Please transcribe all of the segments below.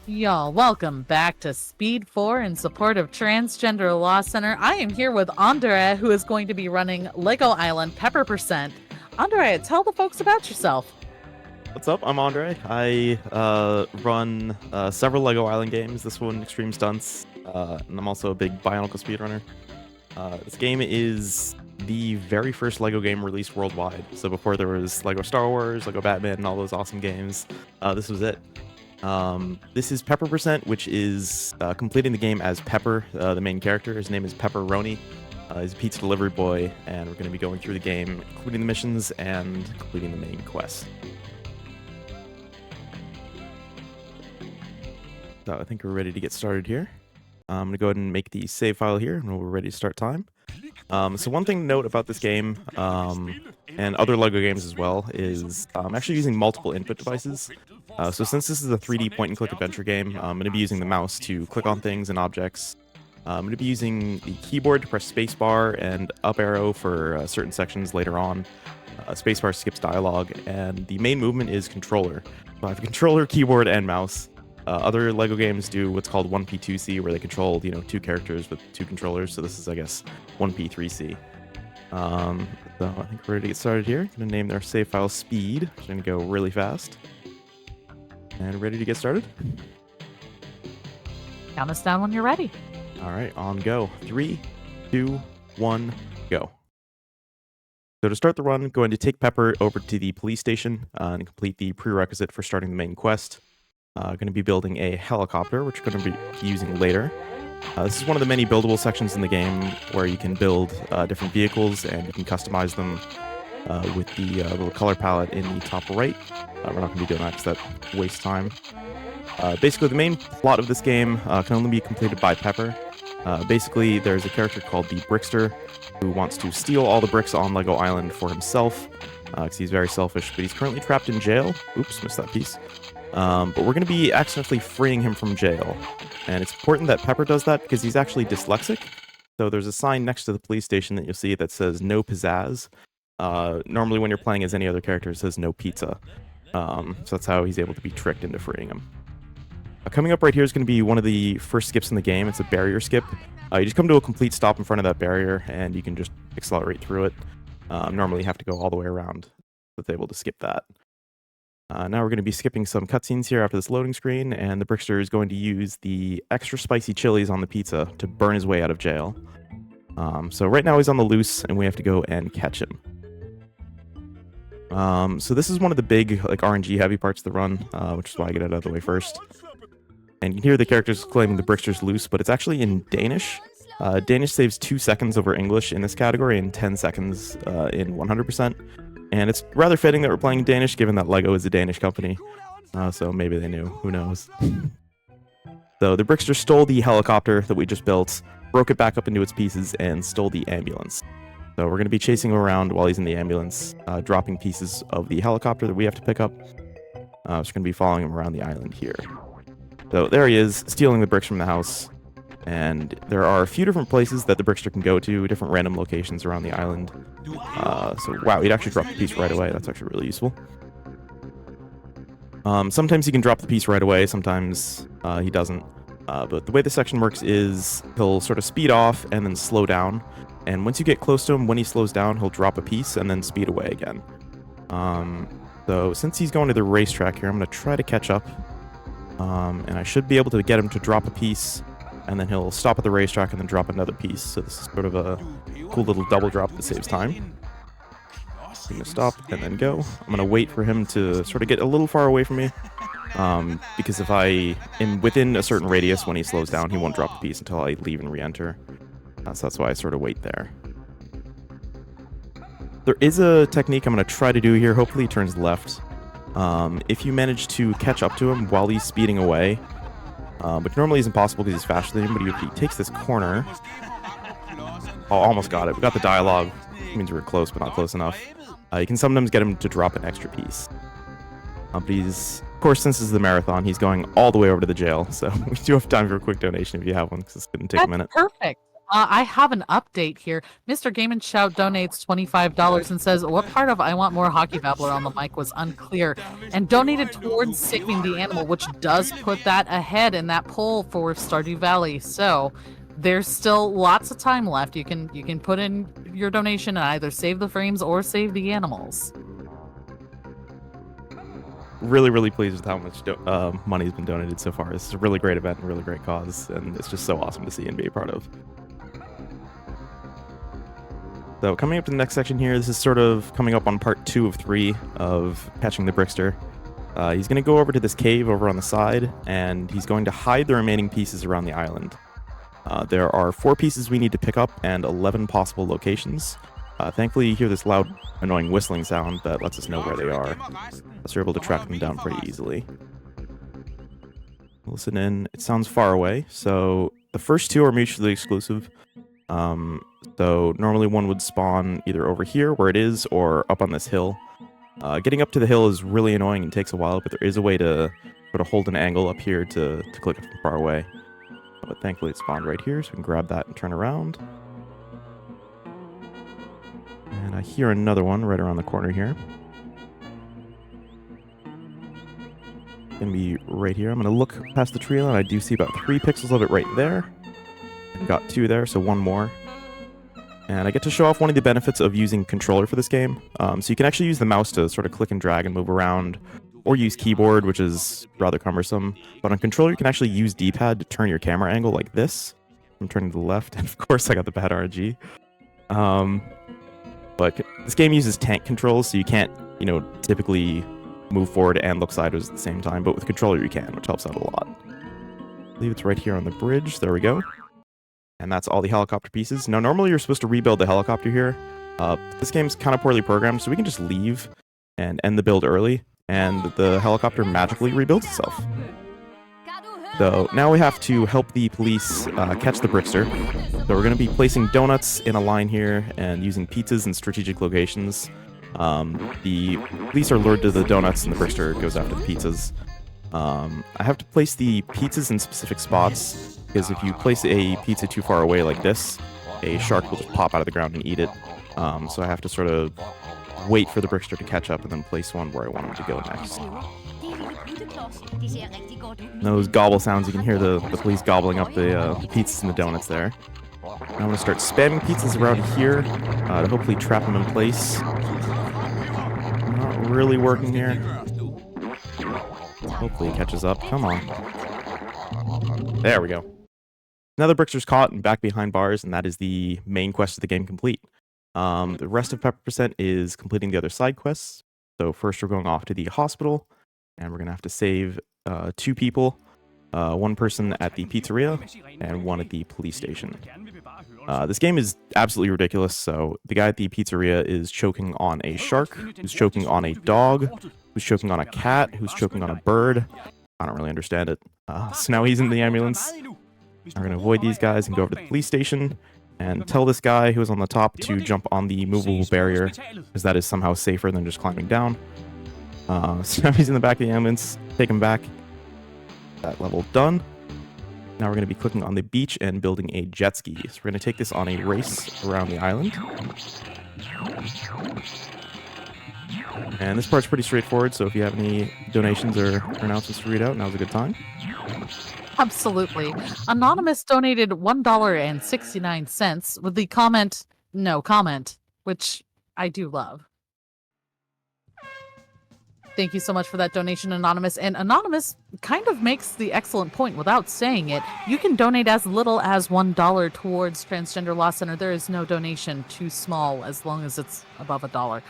Y'all, welcome back to Speed4 in support of Transgender Law Center. I am here with Andre, who is going to be running Lego Island Pepper Percent. Andre, tell the folks about yourself. What's up? I'm Andre. I run several Lego Island games. This one, Extreme Stunts, and I'm also a big Bionicle speedrunner. This game is the very first Lego game released worldwide. So before there was Lego Star Wars, Lego Batman, and all those awesome games, this was it. This is Pepper Percent, which is completing the game as Pepper, the main character. His name is Pepperoni. He's a pizza delivery boy, and we're going to be going through the game, including the missions and completing the main quest. So I think we're ready to get started here. I'm going to go ahead and make the save file here, and we're ready to start time. So one thing to note about this game, and other LEGO games as well, is I'm actually using multiple input devices. So since this is a 3D point-and-click adventure game, I'm going to be using the mouse to click on things and objects. I'm going to be using the keyboard to press spacebar and up arrow for certain sections later on. Spacebar skips dialogue, and the main movement is controller. So I have a controller, keyboard, and mouse. Other LEGO games do what's called 1P2C, where they control, two characters with two controllers. So this is, I guess, 1P3C. So I think we're ready to get started here. I'm going to name our save file Speed. We're going to go really fast. And ready to get started? Count us down when you're ready. All right, on go. 3, 2, 1, go. So to start the run, going to take Pepper over to the police station and complete the prerequisite for starting the main quest. Going to be building a helicopter, which we're going to be using later. This is one of the many buildable sections in the game where you can build different vehicles and you can customize them with the little color palette in the top right. We're not going to be doing that because that wastes time. Basically, the main plot of this game can only be completed by Pepper. Basically, there's a character called the Brickster who wants to steal all the bricks on Lego Island for himself because he's very selfish, but he's currently trapped in jail. Oops, missed that piece. But we're going to be accidentally freeing him from jail. And it's important that Pepper does that because he's actually dyslexic. So there's a sign next to the police station that you'll see that says no pizzazz. Normally when you're playing as any other character, it says no pizza. So that's how he's able to be tricked into freeing him. Coming up right here is going to be one of the first skips in the game. It's a barrier skip. You just come to a complete stop in front of that barrier and you can just accelerate through it. Normally you have to go all the way around, so it's able to skip that. Now we're going to be skipping some cutscenes here after this loading screen, and the Brickster is going to use the extra spicy chilies on the pizza to burn his way out of jail. So right now he's on the loose, and we have to go and catch him. So this is one of the big RNG heavy parts of the run, which is why I get it out of the way first. And you can hear the characters claiming the Brickster's loose, but it's actually in Danish. Danish saves 2 seconds over English in this category and 10 seconds in 100%. And it's rather fitting that we're playing Danish, given that LEGO is a Danish company. So maybe they knew. Who knows? So the Brickster stole the helicopter that we just built, broke it back up into its pieces, and stole the ambulance. So we're going to be chasing him around while he's in the ambulance, dropping pieces of the helicopter that we have to pick up. So we're going to be following him around the island here. So there he is, stealing the bricks from the house. And there are a few different places that the Brickster can go to, different random locations around the island. So wow, he'd actually drop the piece right away. That's actually really useful. Sometimes he can drop the piece right away, sometimes he doesn't. But the way this section works is he'll sort of speed off and then slow down. And once you get close to him, when he slows down, he'll drop a piece and then speed away again. So since he's going to the racetrack here, I'm going to try to catch up. And I should be able to get him to drop a piece, and then he'll stop at the racetrack and then drop another piece. So this is sort of a cool little double drop that saves time. I'm going to stop and then go. I'm going to wait for him to sort of get a little far away from me. Because if I am within a certain radius when he slows down, he won't drop the piece until I leave and re-enter. So that's why I sort of wait there. There is a technique I'm going to try to do here. Hopefully he turns left. If you manage to catch up to him while he's speeding away, which normally is impossible because he's faster than him, but if he takes this corner... Oh, almost got it. We got the dialogue. It means we were close, but not close enough. You can sometimes get him to drop an extra piece. But he's... Of course, since this is the marathon, he's going all the way over to the jail, so we do have time for a quick donation if you have one, because it's going to take a minute. Perfect. I have an update here. Mr. Game and Shout donates $25 and says, "What part of I Want More Hockey Babbler on the mic was unclear?" and donated towards saving the animal, which does put that ahead in that poll for Stardew Valley. So there's still lots of time left. You can put in your donation and either save the frames or save the animals. Really, really pleased with how much money has been donated so far. This is a really great event and a really great cause, and it's just so awesome to see and be a part of. So coming up to the next section here, this is sort of coming up on part 2 of 3 of catching the Brickster. He's going to go over to this cave over on the side, and he's going to hide the remaining pieces around the island. There are 4 pieces we need to pick up and 11 possible locations. Thankfully, you hear this loud, annoying whistling sound that lets us know where they are. So you're able to track them down pretty easily. Listen in. It sounds far away, so the first 2 are mutually exclusive. So normally one would spawn either over here where it is or up on this hill. Getting up to the hill is really annoying and takes a while, but there is a way to sort of hold an angle up here to click it from far away. But thankfully it spawned right here, so we can grab that and turn around. And I hear another one right around the corner here. Gonna be right here. I'm gonna look past the tree line. I do see about 3 pixels of it right there. Got 2 there, so 1 more. And I get to show off one of the benefits of using controller for this game. So you can actually use the mouse to sort of click and drag and move around, or use keyboard, which is rather cumbersome. But on controller, you can actually use D-pad to turn your camera angle like this. I'm turning to the left, and of course I got the bad RNG. But this game uses tank controls, so you can't, typically move forward and look sideways at the same time. But with controller, you can, which helps out a lot. I believe it's right here on the bridge. There we go. And that's all the helicopter pieces. Now, normally you're supposed to rebuild the helicopter here. This game's kind of poorly programmed, so we can just leave and end the build early, and the helicopter magically rebuilds itself. So now we have to help the police catch the Brickster. So we're going to be placing donuts in a line here and using pizzas in strategic locations. The police are lured to the donuts, and the Brickster goes after the pizzas. I have to place the pizzas in specific spots, because if you place a pizza too far away like this, a shark will just pop out of the ground and eat it. So I have to sort of wait for the Brickster to catch up and then place one where I want him to go next. Those gobble sounds, you can hear the police gobbling up the pizzas and the donuts there. Now I'm going to start spamming pizzas around here to hopefully trap them in place. Not really working here. Hopefully he catches up. Come on. There we go. Now the Brickster's caught and back behind bars, and that is the main quest of the game complete. The rest of Pepper% is completing the other side quests. So first we're going off to the hospital, and we're going to have to save 2 people. 1 person at the pizzeria, and 1 at the police station. This game is absolutely ridiculous. So the guy at the pizzeria is choking on a shark, who's choking on a dog, who's choking on a cat, who's choking on a bird. I don't really understand it. So now he's in the ambulance. We're going to avoid these guys and go over to the police station and tell this guy who is on the top to jump on the movable barrier, because that is somehow safer than just climbing down. So now he's in the back of the ambulance. Take him back. That level done. Now we're going to be clicking on the beach and building a jet ski. So we're going to take this on a race around the island. And this part's pretty straightforward, so if you have any donations or announcements to read out, now's a good time. Absolutely. Anonymous donated $1.69 with the comment, "No comment," which I do love. Thank you so much for that donation, Anonymous. And Anonymous kind of makes the excellent point without saying it. You can donate as little as $1 towards Transgender Law Center. There is no donation too small as long as it's above $1.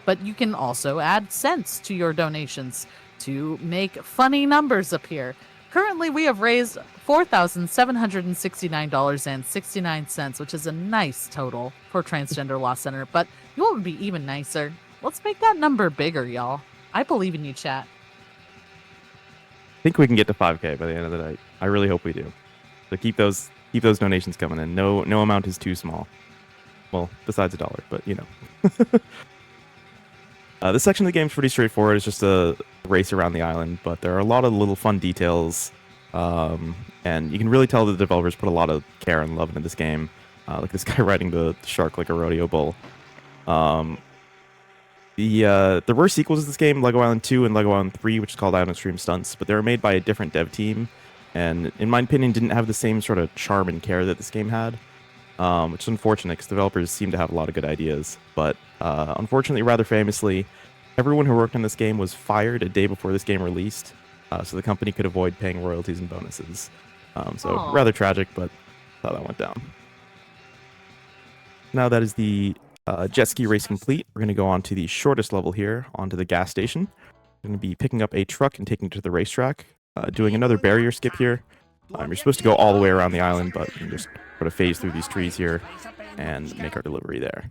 But you can also add cents to your donations to make funny numbers appear. Currently, we have raised $4,769.69, which is a nice total for Transgender Law Center. But you know what would be even nicer? Let's make that number bigger, y'all. I believe in you, chat. I think we can get to 5K by the end of the night. I really hope we do. So keep those donations coming in. No amount is too small. Well, besides $1, but This section of the game is pretty straightforward. It's just a race around the island, but there are a lot of little fun details And you can really tell the developers put a lot of care and love into this game. Like this guy riding the shark like a rodeo bull. There were sequels to this game, Lego Island 2 and Lego Island 3, which is called Island Extreme Stunts, but they were made by a different dev team, and in my opinion, didn't have the same sort of charm and care that this game had, which is unfortunate because developers seem to have a lot of good ideas. But unfortunately, rather famously, everyone who worked on this game was fired a day before this game released, so the company could avoid paying royalties and bonuses. So rather tragic, but that's how that went down. Now that is the jet ski race complete, we're going to go on to the shortest level here, onto the gas station. We're going to be picking up a truck and taking it to the racetrack, doing another barrier skip here. You're supposed to go all the way around the island, but you can just sort of phase through these trees here and make our delivery there.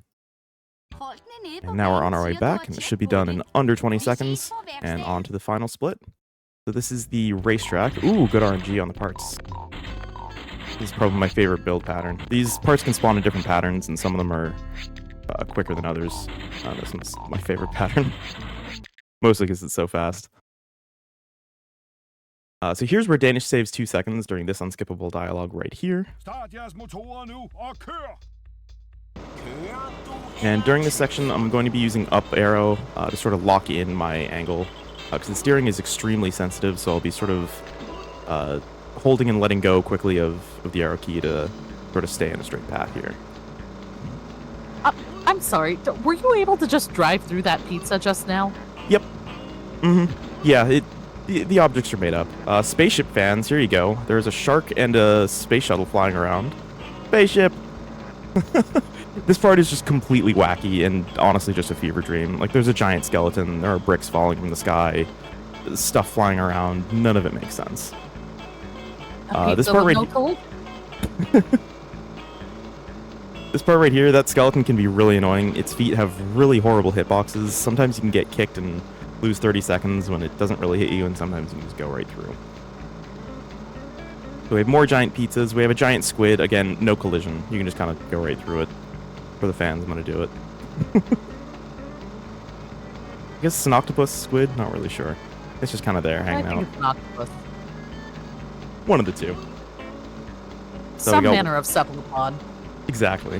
And now we're on our way back, and it should be done in under 20 seconds, and on to the final split. So this is the racetrack. Ooh, good RNG on the parts. This is probably my favorite build pattern. These parts can spawn in different patterns, and some of them are quicker than others. This one's my favorite pattern. Mostly because it's so fast. So here's where Danish saves 2 seconds during this unskippable dialogue right here. And during this section, I'm going to be using up arrow to sort of lock in my angle. Because the steering is extremely sensitive, so I'll be sort of holding and letting go quickly of the arrow key to sort of stay in a straight path here. I'm sorry, were you able to just drive through that pizza just now? Yep. Yeah, the objects are made up. Spaceship fans, here you go. There's a shark and a space shuttle flying around. Spaceship! This part is just completely wacky and honestly just a fever dream. Like, there's a giant skeleton, there are bricks falling from the sky, stuff flying around, none of it makes sense. This part right This part right here, that skeleton can be really annoying. Its feet have really horrible hitboxes. Sometimes you can get kicked and lose 30 seconds when it doesn't really hit you, and sometimes you can just go right through. So we have more giant pizzas. We have a giant squid. Again, no collision. You can just kind of go right through it. For the fans, I'm going to do it. I guess it's an octopus squid? Not really sure. It's just kind of there, hanging out. It's an octopus. One of the two. So Some manner of cephalopod. Exactly.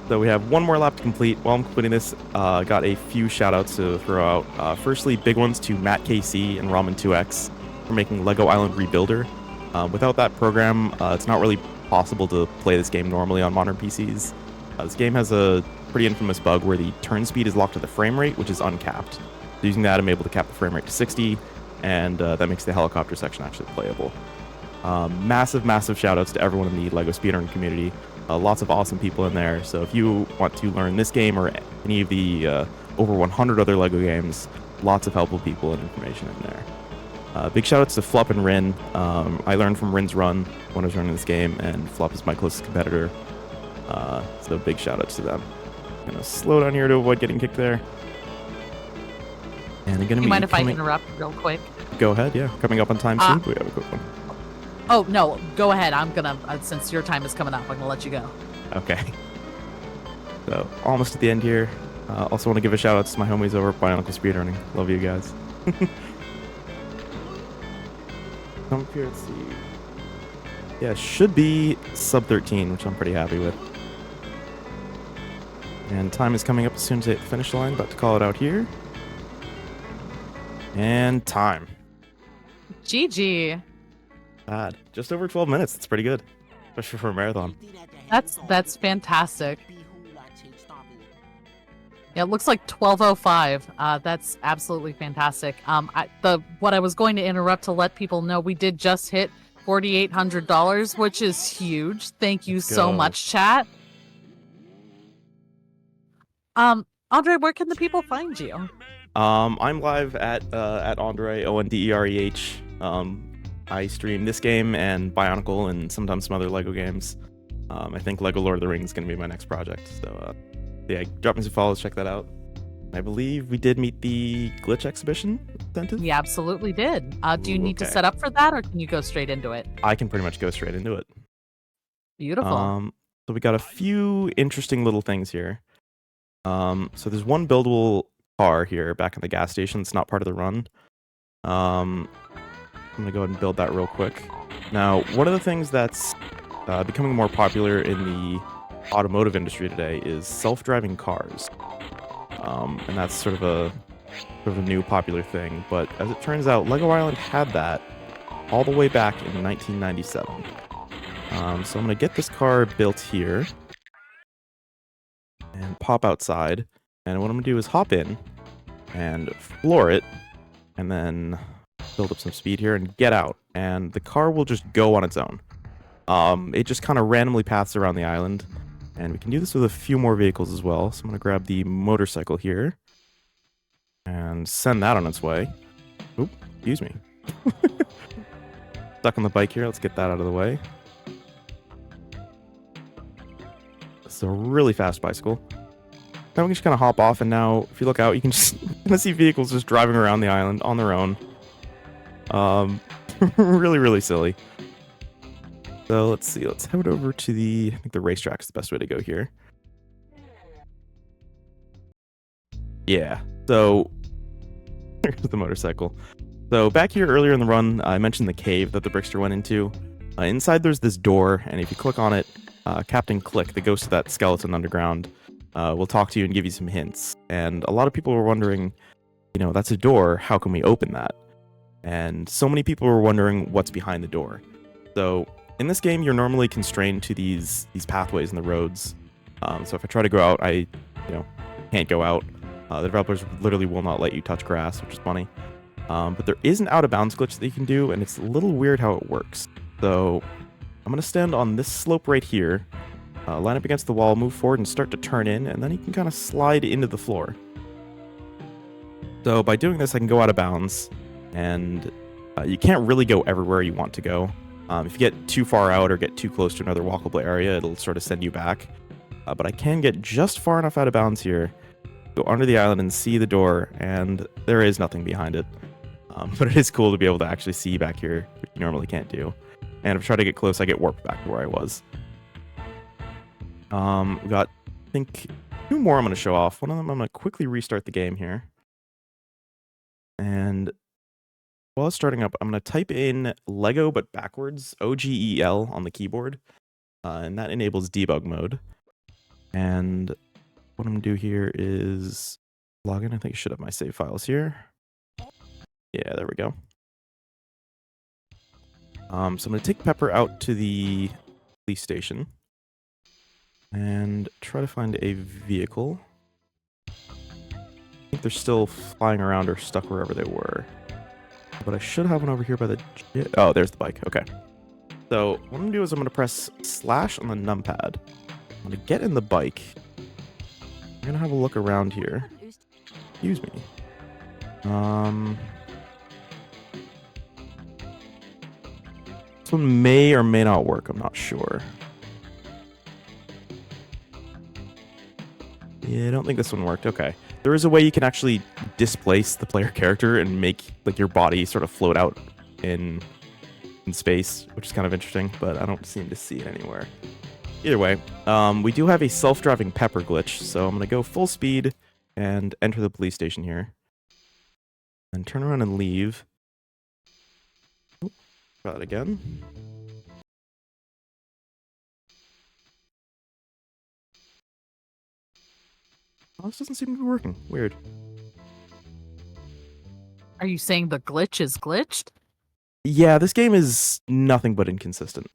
So we have one more lap to complete. While I'm completing this, got a few shout-outs to throw out. Firstly, big ones to Matt KC and Ramen2X for making Lego Island Rebuilder. Without that program, it's not really possible to play this game normally on modern PCs. This game has a pretty infamous bug where the turn speed is locked to the frame rate, which is uncapped. So using that, I'm able to cap the frame rate to 60, and that makes the helicopter section actually playable. Massive shout-outs to everyone in the LEGO speedrunning community. Lots of awesome people in there, so if you want to learn this game or any of the over 100 other LEGO games, lots of helpful people and information in there. Big shout-outs to Flup and Rin. I learned from Rin's run when I was running this game, and Flup is my closest competitor. So big shout-outs to them. I'm gonna slow down here to avoid getting kicked there. And I'm gonna You mind if I interrupt real quick? Go ahead, yeah. Coming up on time soon. We have a quick one. Oh, no, go ahead. I'm gonna, since your time is coming up, I'm gonna let you go. Okay. So, almost at the end here. Also want to give a shout out to my homies over at Bionicle Speedrunning. Love you guys. Come up here, let's see. Yeah, should be sub 13, which I'm pretty happy with. And time is coming up as soon as I hit the finish line. About to call it out here. And time. GG. Bad. Just over 12 minutes. That's pretty good, especially for a marathon. That's fantastic. Yeah, it looks like 12:05. That's absolutely fantastic. What I was going to interrupt to let people know, we did just hit $4,800, which is huge. Thank you so much, chat. Andre, where can the people find you? I'm live at Andre ONDEREH. I stream this game and Bionicle and sometimes some other LEGO games. I think LEGO Lord of the Rings is going to be my next project. So yeah, drop me some follows, check that out. I believe we did meet the glitch exhibition incentive. We absolutely did. Do you need to set up for that, or can you go straight into it? I can pretty much go straight into it. Beautiful. So we got a few interesting little things here. So there's one buildable car here back in the gas station. It's not part of the run. I'm gonna go ahead and build that real quick. Now, one of the things that's becoming more popular in the automotive industry today is self-driving cars, and that's sort of a new popular thing. But as it turns out, Lego Island had that all the way back in 1997. So I'm gonna get this car built here and pop outside. And what I'm gonna do is hop in and floor it, and then build up some speed here and get out. And the car will just go on its own. It just kind of randomly paths around the island. And we can do this with a few more vehicles as well. So I'm gonna grab the motorcycle here and send that on its way. Oop, excuse me. Stuck on the bike here. Let's get that out of the way. It's a really fast bicycle. Now we can just kind of hop off, and now if you look out, you can just see vehicles just driving around the island on their own. Really, really silly. So let's see. Let's head over to I think the racetrack is the best way to go here. Yeah. So here's the motorcycle. So back here earlier in the run, I mentioned the cave that the Brickster went into. Inside there's this door, and if you click on it, Captain Click, the ghost of that skeleton underground, will talk to you and give you some hints. And a lot of people were wondering, that's a door, how can we open that? And so many people were wondering what's behind the door. So in this game, you're normally constrained to these pathways and the roads. So if I try to go out, I can't go out. The developers literally will not let you touch grass, which is funny. But there is an out-of-bounds glitch that you can do, and it's a little weird how it works. So I'm going to stand on this slope right here, line up against the wall, move forward, and start to turn in, and then you can kind of slide into the floor. So by doing this, I can go out of bounds, and you can't really go everywhere you want to go. If you get too far out or get too close to another walkable area, it'll sort of send you back. But I can get just far enough out of bounds here, go under the island and see the door, and there is nothing behind it. But it is cool to be able to actually see back here, which you normally can't do. And if I try to get close, I get warped back to where I was. We got, I think, 2 more I'm going to show off. One of them, I'm going to quickly restart the game here. And while it's starting up, I'm going to type in Lego but backwards, OGEL on the keyboard. And that enables debug mode. And what I'm going to do here is log in. I think I should have my save files here. Yeah, there we go. So I'm going to take Pepper out to the police station and try to find a vehicle. I think they're still flying around or stuck wherever they were. But I should have one over here by the... Oh, there's the bike. Okay. So what I'm going to do is I'm going to press slash on the numpad. I'm going to get in the bike. I'm going to have a look around here. Excuse me. This one may or may not work. I'm not sure. Yeah, I don't think this one worked. Okay. There is a way you can actually displace the player character and make your body sort of float out in space, which is kind of interesting, but I don't seem to see it anywhere. Either way, we do have a self-driving Pepper glitch, so I'm going to go full speed and enter the police station here. And turn around and leave. Try that again. Oh, this doesn't seem to be working. Weird. Are you saying the glitch is glitched? Yeah, this game is nothing but inconsistent.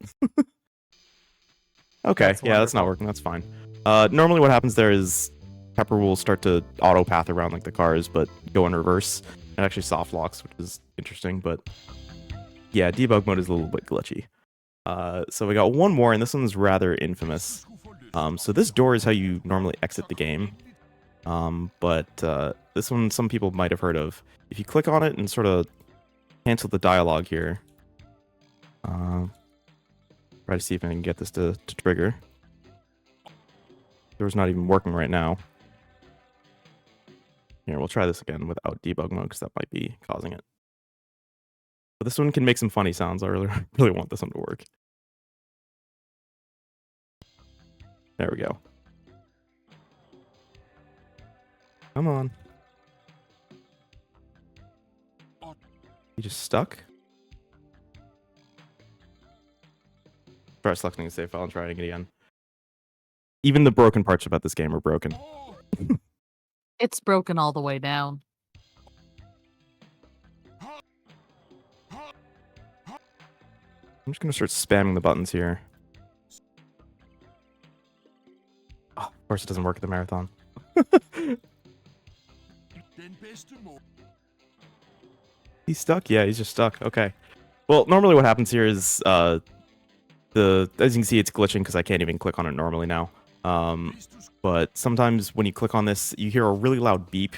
Okay, yeah, that's not working. That's fine. Normally what happens there is Pepper will start to auto-path around like the cars, but go in reverse. It actually soft locks, which is interesting, but yeah, debug mode is a little bit glitchy. So we got one more, and this one's rather infamous. So this door is how you normally exit the game. But this one some people might have heard of. If you click on it and sort of cancel the dialogue here, try to see if I can get this to trigger. Door's not even working right now. Here, we'll try this again without debug mode because that might be causing it. But this one can make some funny sounds. I really, really want this one to work. There we go. Come on. You just stuck? try selecting a save file and trying it again. Even the broken parts about this game are broken. It's broken all the way down. I'm just gonna start spamming the buttons here. Oh, of course it doesn't work at the marathon. He's stuck? Yeah, he's just stuck. Okay. Well, normally what happens here is as you can see, it's glitching because I can't even click on it normally now. But sometimes when you click on this, you hear a really loud beep,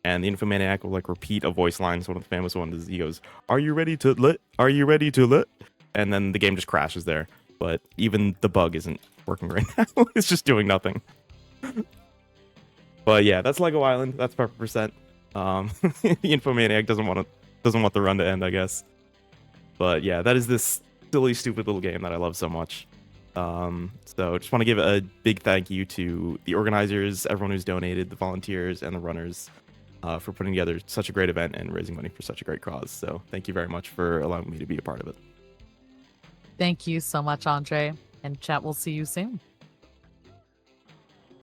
and the Infomaniac will like repeat a voice line. So one of the famous ones, he goes, "Are you ready to lit? Are you ready to lit?" And then the game just crashes there. But even the bug isn't working right now. It's just doing nothing. But yeah, that's Lego Island. That's Pepper%. The Infomaniac doesn't want the run to end, I guess. But yeah, that is this silly, stupid little game that I love so much. So just want to give a big thank you to the organizers, everyone who's donated, the volunteers, and the runners for putting together such a great event and raising money for such a great cause. So thank you very much for allowing me to be a part of it. Thank you so much, Andre. And chat, we'll see you soon.